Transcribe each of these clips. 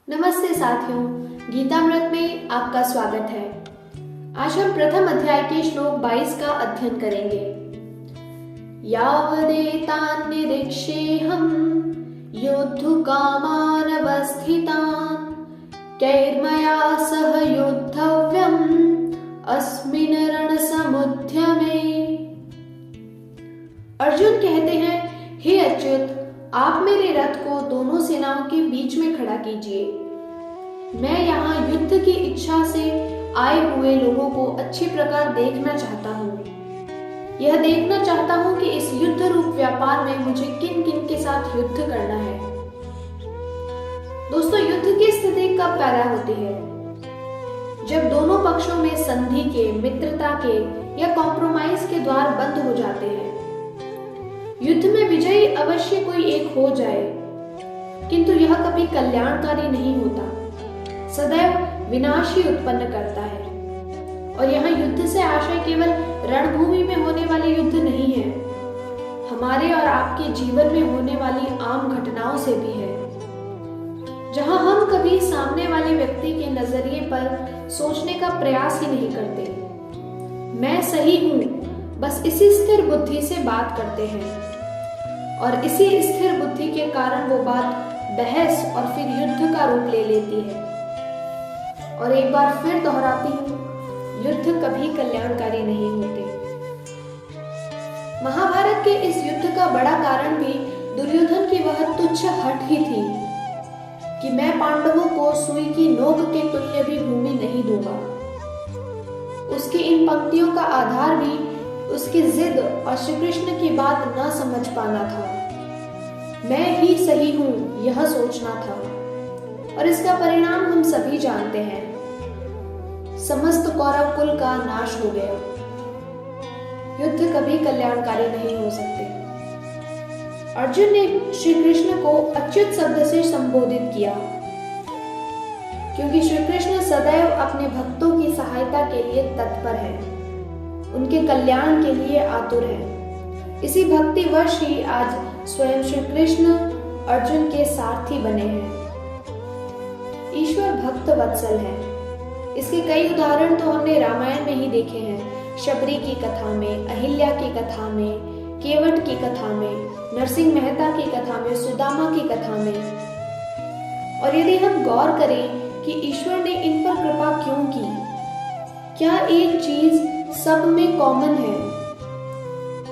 नमस्ते साथियों, गीतामृत में आपका स्वागत है। आज हम प्रथम अध्याय के श्लोक 22 का अध्ययन करेंगे। यावदेतान् निरीक्षेऽहं योद्धुकामान् अवस्थितान् कैर्मया सह योद्धव्यम् अस्मिन् रणसमुद्यमे। अर्जुन कहते हैं, हे अच्युत, आप मेरे रथ को दोनों सेनाओं के बीच में खड़ा कीजिए। मैं यहाँ युद्ध की इच्छा से आए हुए लोगों को अच्छी प्रकार देखना चाहता हूँ। यह देखना चाहता हूँ कि इस युद्ध रूप व्यापार में मुझे किन किन के साथ युद्ध करना है। दोस्तों, युद्ध की स्थिति कब पैदा होती है? जब दोनों पक्षों में संधि के, मित्रता के या कॉम्प्रोमाइज के द्वार बंद हो जाते हैं। युद्ध में विजयी अवश्य कोई एक हो जाए, किंतु यह कभी कल्याणकारी नहीं होता, सदैव विनाश ही उत्पन्न करता है। और यहाँ युद्ध से आशय केवल रणभूमि में होने वाले युद्ध नहीं है, हमारे और आपके जीवन में होने वाली आम घटनाओं से भी है, जहाँ हम कभी सामने वाले व्यक्ति के नजरिए पर सोचने का प्रयास ही नहीं करते। मैं सही हूँ, बस इसी स्थिर बुद्धि से बात करते हैं, और इसी स्थिर बुद्धि के कारण वो बात बहस और फिर युद्ध का रूप ले लेती है। और एक बार फिर दोहराती हूँ, युद्ध कभी कल्याणकारी नहीं होते। महाभारत के इस युद्ध का बड़ा कारण भी दुर्योधन की वह तुच्छ हठ ही थी कि मैं पांडवों को सुई की नोक के तुल्य भी भूमि नहीं दूंगा। उसकी इन पंक्तियों का आधार भी उसकी जिद और श्री कृष्ण की बात न समझ पाना था। मैं ही सही हूं, यह सोचना था, और इसका परिणाम हम सभी जानते हैं। समस्त कौरव कुल का नाश हो गया। युद्ध कभी कल्याणकारी नहीं हो सकते। अर्जुन ने श्री कृष्ण को अच्युत शब्द से संबोधित किया, क्योंकि श्री कृष्ण सदैव अपने भक्तों की सहायता के लिए तत्पर है, उनके कल्याण के लिए आतुर है। इसी भक्तिवश ही आज स्वयं श्री कृष्ण अर्जुन के सारथी बने हैं। ईश्वर भक्त वत्सल है। इसके कई उदाहरण तो हमने रामायण में ही देखे हैं। शबरी की कथा में, अहिल्या की कथा में, केवट की कथा में, नरसिंह मेहता की कथा में, सुदामा की कथा में। और यदि हम गौर करें कि ईश्वर ने इन पर कृपा क्यों की, क्या एक चीज सब में कॉमन है,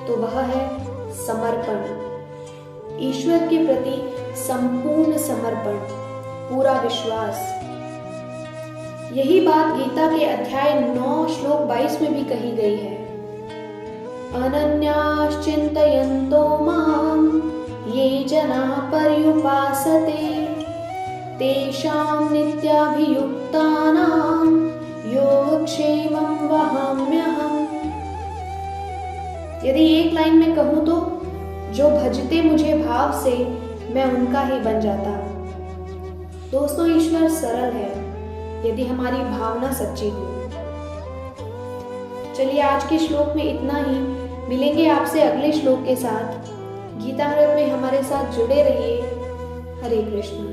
तो वह है समर्पण। ईश्वर के प्रति संपूर्ण समर्पण, पूरा विश्वास। यही बात गीता के अध्याय 9 श्लोक 22 में भी कही गई है। अनन्याश्चिन्तयन्तो मां ये जनाः पर्युपासते तेषां नित्याभियुक्तानां योगक्षेमं वहाम्यहम्। यदि एक लाइन में कहूँ तो, जो भजते मुझे भाव से मैं उनका ही बन जाता। दोस्तों, ईश्वर सरल है यदि हमारी भावना सच्ची हो। चलिए, आज के श्लोक में इतना ही। मिलेंगे आपसे अगले श्लोक के साथ। गीतामृत में हमारे साथ जुड़े रहिए। हरे कृष्ण।